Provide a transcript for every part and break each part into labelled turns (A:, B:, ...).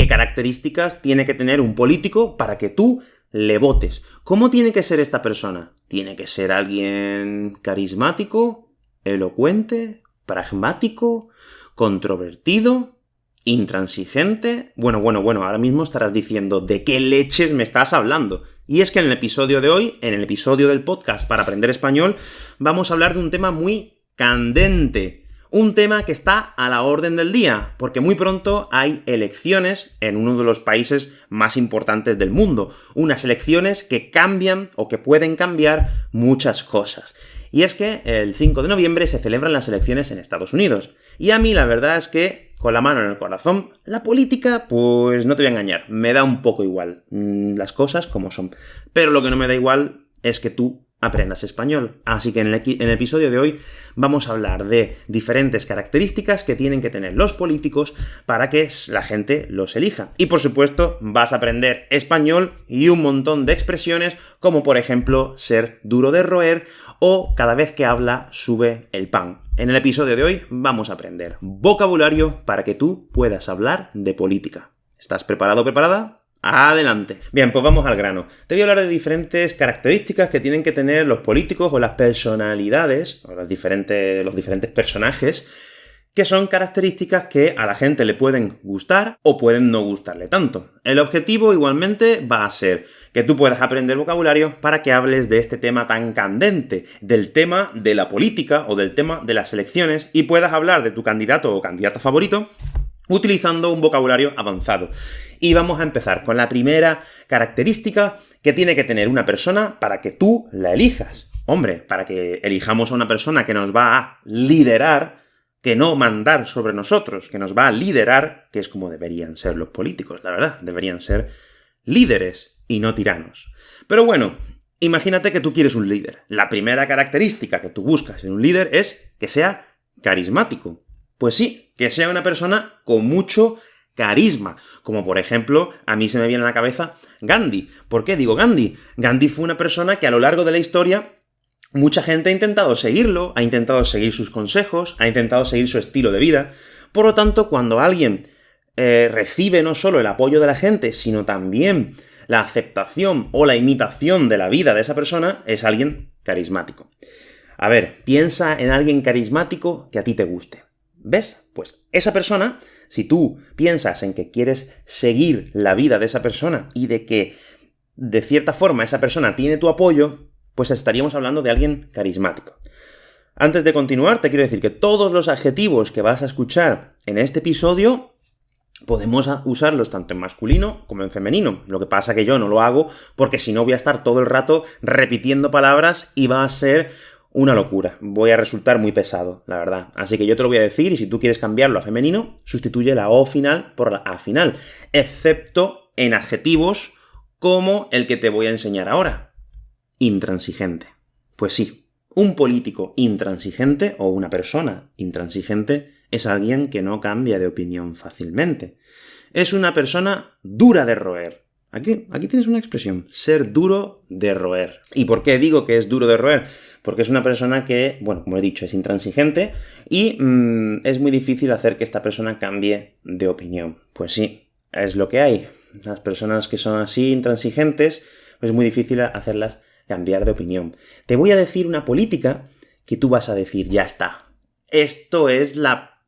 A: ¿Qué características tiene que tener un político para que tú le votes? ¿Cómo tiene que ser esta persona? ¿Tiene que ser alguien carismático, elocuente, pragmático, controvertido, intransigente? Bueno, ahora mismo estarás diciendo, ¿de qué leches me estás hablando? Y es que en el episodio de hoy, en el episodio del podcast para aprender español, vamos a hablar de un tema muy candente. Un tema que está a la orden del día, porque muy pronto hay elecciones en uno de los países más importantes del mundo. Unas elecciones que cambian o que pueden cambiar muchas cosas. Y es que el 5 de noviembre se celebran las elecciones en Estados Unidos. Y a mí la verdad es que, con la mano en el corazón, la política, pues no te voy a engañar, me da un poco igual las cosas como son. Pero lo que no me da igual es que tú aprendas español. Así que en el episodio de hoy vamos a hablar de diferentes características que tienen que tener los políticos para que la gente los elija. Y por supuesto vas a aprender español y un montón de expresiones como por ejemplo ser duro de roer o cada vez que habla sube el pan. En el episodio de hoy vamos a aprender vocabulario para que tú puedas hablar de política. ¿Estás preparado, preparada? ¡Adelante! Bien, pues vamos al grano. Te voy a hablar de diferentes características que tienen que tener los políticos o las personalidades, o los diferentes personajes, que son características que a la gente le pueden gustar o pueden no gustarle tanto. El objetivo igualmente va a ser que tú puedas aprender vocabulario para que hables de este tema tan candente, del tema de la política o del tema de las elecciones, y puedas hablar de tu candidato o candidata favorito utilizando un vocabulario avanzado. Y vamos a empezar con la primera característica que tiene que tener una persona para que tú la elijas. Hombre, para que elijamos a una persona que nos va a liderar, que no mandar sobre nosotros, que nos va a liderar, que es como deberían ser los políticos, la verdad, deberían ser líderes y no tiranos. Pero bueno, imagínate que tú quieres un líder. La primera característica que tú buscas en un líder es que sea carismático. Pues sí, que sea una persona con mucho carisma, como por ejemplo, a mí se me viene a la cabeza Gandhi. ¿Por qué digo Gandhi? Gandhi fue una persona que a lo largo de la historia mucha gente ha intentado seguirlo, ha intentado seguir sus consejos, ha intentado seguir su estilo de vida. Por lo tanto, cuando alguien recibe no solo el apoyo de la gente, sino también la aceptación o la imitación de la vida de esa persona, es alguien carismático. A ver, piensa en alguien carismático que a ti te guste. ¿Ves? Pues esa persona, si tú piensas en que quieres seguir la vida de esa persona y de que, de cierta forma, esa persona tiene tu apoyo, pues estaríamos hablando de alguien carismático. Antes de continuar, te quiero decir que todos los adjetivos que vas a escuchar en este episodio podemos usarlos tanto en masculino como en femenino. Lo que pasa que yo no lo hago porque si no voy a estar todo el rato repitiendo palabras y va a ser una locura. Voy a resultar muy pesado, la verdad. Así que yo te lo voy a decir y si tú quieres cambiarlo a femenino, sustituye la O final por la A final. Excepto en adjetivos como el que te voy a enseñar ahora. Intransigente. Pues sí, un político intransigente o una persona intransigente es alguien que no cambia de opinión fácilmente. Es una persona dura de roer. Aquí tienes una expresión, ser duro de roer. ¿Y por qué digo que es duro de roer? Porque es una persona que, bueno, como he dicho, es intransigente y es muy difícil hacer que esta persona cambie de opinión. Pues sí, es lo que hay. Las personas que son así intransigentes, es muy difícil hacerlas cambiar de opinión. Te voy a decir una política que tú vas a decir, ya está. Esto es la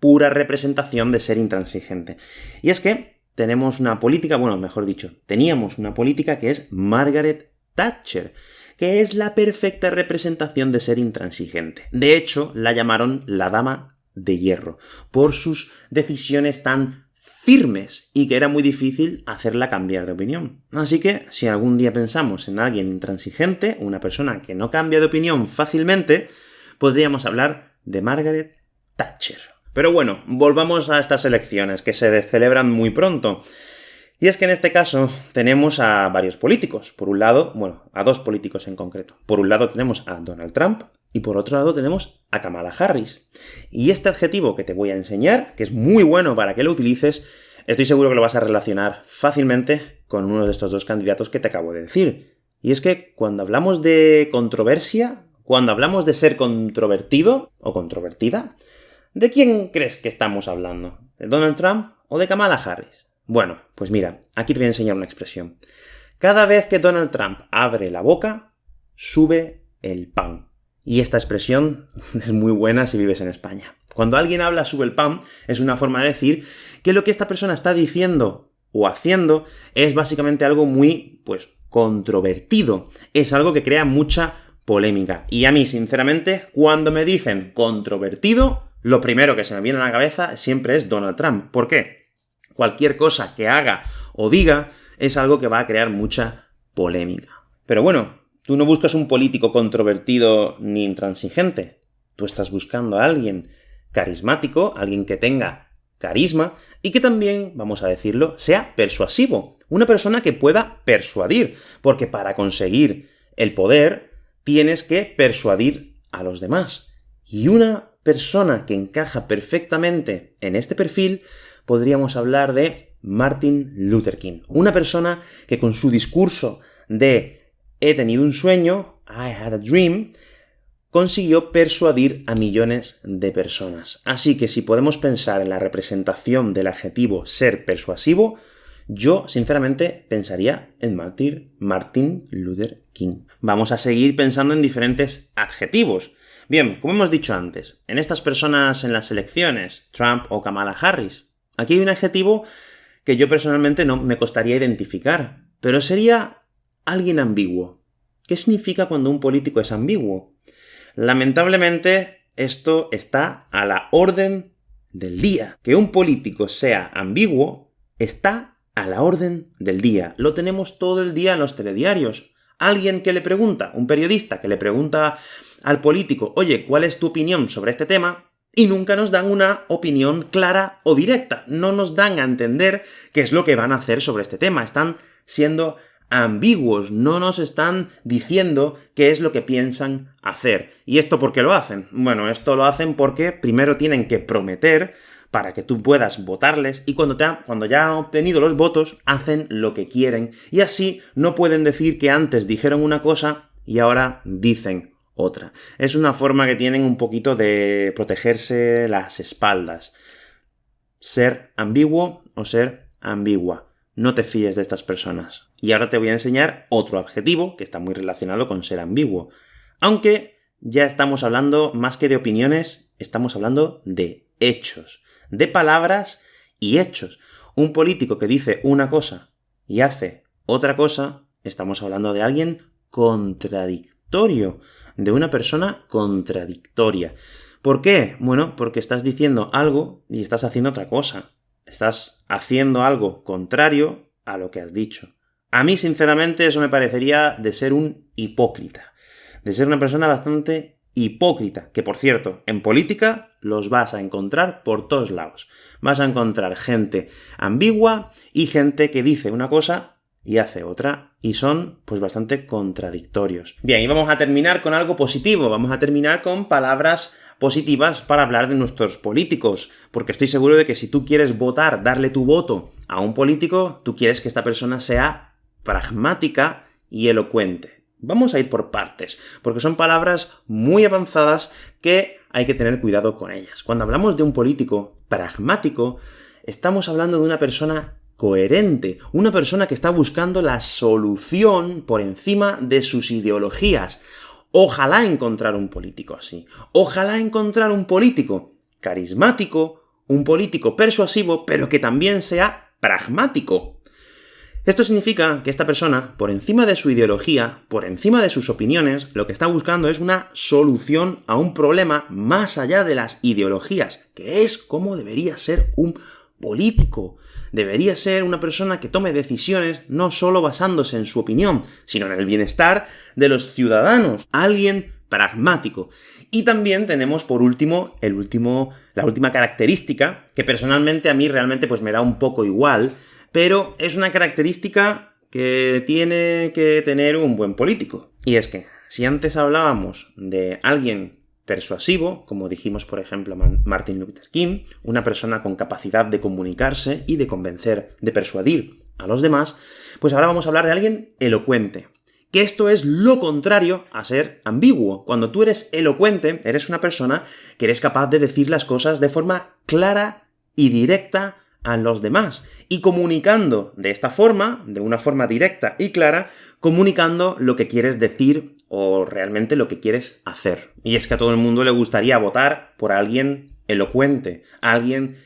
A: pura representación de ser intransigente. Y es que tenemos una política, bueno, mejor dicho, teníamos una política que es Margaret Thatcher, que es la perfecta representación de ser intransigente. De hecho, la llamaron la Dama de Hierro, por sus decisiones tan firmes y que era muy difícil hacerla cambiar de opinión. Así que, si algún día pensamos en alguien intransigente, una persona que no cambia de opinión fácilmente, podríamos hablar de Margaret Thatcher. Pero bueno, volvamos a estas elecciones que se celebran muy pronto. Y es que en este caso tenemos a varios políticos. Por un lado, bueno, a dos políticos en concreto. Por un lado tenemos a Donald Trump y por otro lado tenemos a Kamala Harris. Y este adjetivo que te voy a enseñar, que es muy bueno para que lo utilices, estoy seguro que lo vas a relacionar fácilmente con uno de estos dos candidatos que te acabo de decir. Y es que cuando hablamos de controversia, cuando hablamos de ser controvertido o controvertida, ¿de quién crees que estamos hablando? ¿De Donald Trump o de Kamala Harris? Bueno, pues mira, aquí te voy a enseñar una expresión. Cada vez que Donald Trump abre la boca, sube el pan. Y esta expresión es muy buena si vives en España. Cuando alguien habla sube el pan, es una forma de decir que lo que esta persona está diciendo o haciendo es básicamente algo muy, controvertido. Es algo que crea mucha polémica. Y a mí, sinceramente, cuando me dicen controvertido, lo primero que se me viene a la cabeza siempre es Donald Trump. ¿Por qué? Cualquier cosa que haga o diga es algo que va a crear mucha polémica. Pero bueno, tú no buscas un político controvertido ni intransigente. Tú estás buscando a alguien carismático, alguien que tenga carisma y que también, vamos a decirlo, sea persuasivo. Una persona que pueda persuadir, porque para conseguir el poder tienes que persuadir a los demás. Y una persona que encaja perfectamente en este perfil, podríamos hablar de Martin Luther King. Una persona que con su discurso de he tenido un sueño, I had a dream, consiguió persuadir a millones de personas. Así que si podemos pensar en la representación del adjetivo ser persuasivo, yo, sinceramente, pensaría en Martin Luther King. Vamos a seguir pensando en diferentes adjetivos. Bien, como hemos dicho antes, en estas personas en las elecciones, Trump o Kamala Harris, aquí hay un adjetivo que yo personalmente no me costaría identificar, pero sería alguien ambiguo. ¿Qué significa cuando un político es ambiguo? Lamentablemente, esto está a la orden del día. Que un político sea ambiguo está a la orden del día. Lo tenemos todo el día en los telediarios. Alguien que le pregunta, un periodista que le pregunta al político, oye, ¿cuál es tu opinión sobre este tema? Y nunca nos dan una opinión clara o directa. No nos dan a entender qué es lo que van a hacer sobre este tema. Están siendo ambiguos, no nos están diciendo qué es lo que piensan hacer. ¿Y esto por qué lo hacen? Bueno, esto lo hacen porque primero tienen que prometer para que tú puedas votarles y cuando ya han obtenido los votos, hacen lo que quieren y así no pueden decir que antes dijeron una cosa y ahora dicen otra. Es una forma que tienen un poquito de protegerse las espaldas. Ser ambiguo o ser ambigua. No te fíes de estas personas. Y ahora te voy a enseñar otro adjetivo que está muy relacionado con ser ambiguo. Aunque ya estamos hablando más que de opiniones, estamos hablando de hechos. De palabras y hechos. Un político que dice una cosa y hace otra cosa, estamos hablando de alguien contradictorio, de una persona contradictoria. ¿Por qué? Bueno, porque estás diciendo algo y estás haciendo otra cosa. Estás haciendo algo contrario a lo que has dicho. A mí, sinceramente, eso me parecería de ser un hipócrita. De ser una persona bastante hipócrita. Que, por cierto, en política los vas a encontrar por todos lados. Vas a encontrar gente ambigua y gente que dice una cosa y hace otra. Y son, bastante contradictorios. Bien, y vamos a terminar con algo positivo. Vamos a terminar con palabras positivas para hablar de nuestros políticos, porque estoy seguro de que si tú quieres votar, darle tu voto a un político, tú quieres que esta persona sea pragmática y elocuente. Vamos a ir por partes, porque son palabras muy avanzadas que hay que tener cuidado con ellas. Cuando hablamos de un político pragmático, estamos hablando de una persona coherente, una persona que está buscando la solución por encima de sus ideologías. Ojalá encontrar un político así. Ojalá encontrar un político carismático, un político persuasivo, pero que también sea pragmático. Esto significa que esta persona, por encima de su ideología, por encima de sus opiniones, lo que está buscando es una solución a un problema más allá de las ideologías, que es cómo debería ser un político. Debería ser una persona que tome decisiones no solo basándose en su opinión, sino en el bienestar de los ciudadanos. Alguien pragmático. Y también tenemos, por último, la última característica, que personalmente a mí realmente me da un poco igual, pero es una característica que tiene que tener un buen político. Y es que, si antes hablábamos de alguien persuasivo, como dijimos, por ejemplo, Martin Luther King, una persona con capacidad de comunicarse y de convencer, de persuadir a los demás, pues ahora vamos a hablar de alguien elocuente. Que esto es lo contrario a ser ambiguo. Cuando tú eres elocuente, eres una persona que eres capaz de decir las cosas de forma clara y directa a los demás y comunicando de esta forma, de una forma directa y clara, comunicando lo que quieres decir o realmente lo que quieres hacer. Y es que a todo el mundo le gustaría votar por alguien elocuente, alguien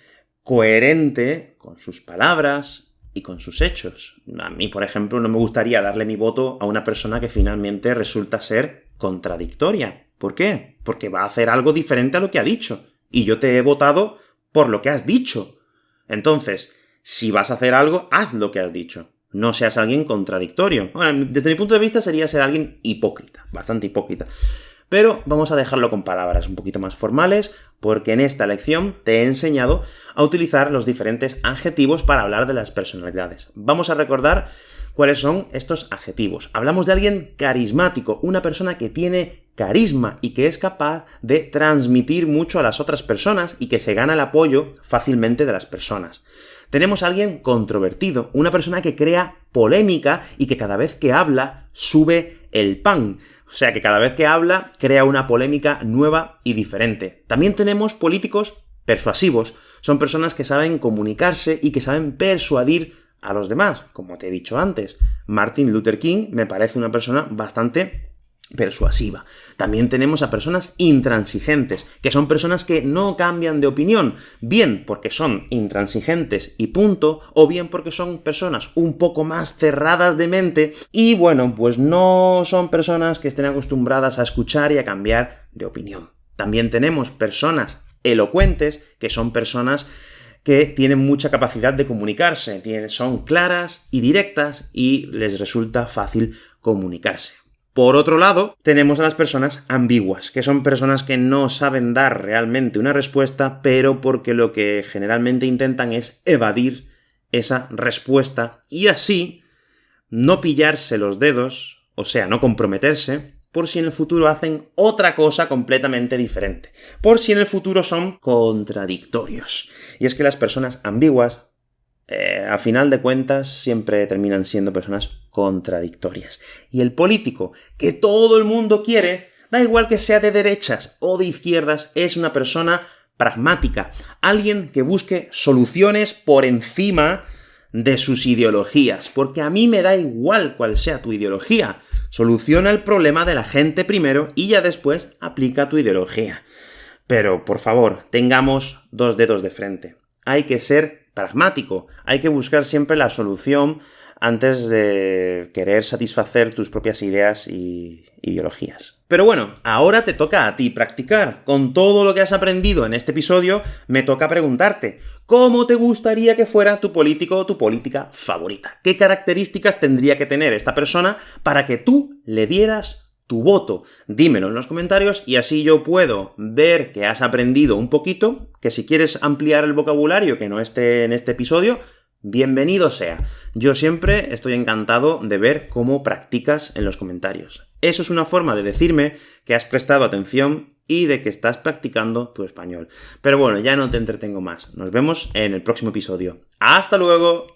A: coherente con sus palabras y con sus hechos. A mí, por ejemplo, no me gustaría darle mi voto a una persona que finalmente resulta ser contradictoria. ¿Por qué? Porque va a hacer algo diferente a lo que ha dicho. Y yo te he votado por lo que has dicho. Entonces, si vas a hacer algo, haz lo que has dicho. No seas alguien contradictorio. Bueno, desde mi punto de vista sería ser alguien hipócrita, bastante hipócrita. Pero vamos a dejarlo con palabras un poquito más formales, porque en esta lección te he enseñado a utilizar los diferentes adjetivos para hablar de las personalidades. Vamos a recordar cuáles son estos adjetivos. Hablamos de alguien carismático, una persona que tiene carisma y que es capaz de transmitir mucho a las otras personas y que se gana el apoyo fácilmente de las personas. Tenemos a alguien controvertido, una persona que crea polémica y que cada vez que habla sube el pan. O sea, que cada vez que habla crea una polémica nueva y diferente. También tenemos políticos persuasivos. Son personas que saben comunicarse y que saben persuadir a los demás. Como te he dicho antes, Martin Luther King me parece una persona bastante persuasiva. También tenemos a personas intransigentes, que son personas que no cambian de opinión, bien porque son intransigentes y punto, o bien porque son personas un poco más cerradas de mente y, bueno, pues no son personas que estén acostumbradas a escuchar y a cambiar de opinión. También tenemos personas elocuentes, que son personas que tienen mucha capacidad de comunicarse, son claras y directas y les resulta fácil comunicarse. Por otro lado, tenemos a las personas ambiguas, que son personas que no saben dar realmente una respuesta, pero porque lo que generalmente intentan es evadir esa respuesta y así no pillarse los dedos, o sea, no comprometerse, por si en el futuro hacen otra cosa completamente diferente, por si en el futuro son contradictorios. Y es que las personas ambiguas, a final de cuentas, siempre terminan siendo personas contradictorias. Y el político que todo el mundo quiere, da igual que sea de derechas o de izquierdas, es una persona pragmática, alguien que busque soluciones por encima de sus ideologías, porque a mí me da igual cuál sea tu ideología. Soluciona el problema de la gente primero y ya después aplica tu ideología. Pero, por favor, tengamos dos dedos de frente. Hay que ser pragmático, hay que buscar siempre la solución antes de querer satisfacer tus propias ideas y ideologías. Pero bueno, ahora te toca a ti practicar. Con todo lo que has aprendido en este episodio, me toca preguntarte, ¿cómo te gustaría que fuera tu político o tu política favorita? ¿Qué características tendría que tener esta persona para que tú le dieras tu voto? Dímelo en los comentarios y así yo puedo ver que has aprendido un poquito, que si quieres ampliar el vocabulario que no esté en este episodio, bienvenido sea. Yo siempre estoy encantado de ver cómo practicas en los comentarios. Eso es una forma de decirme que has prestado atención y de que estás practicando tu español. Pero bueno, ya no te entretengo más. Nos vemos en el próximo episodio. ¡Hasta luego!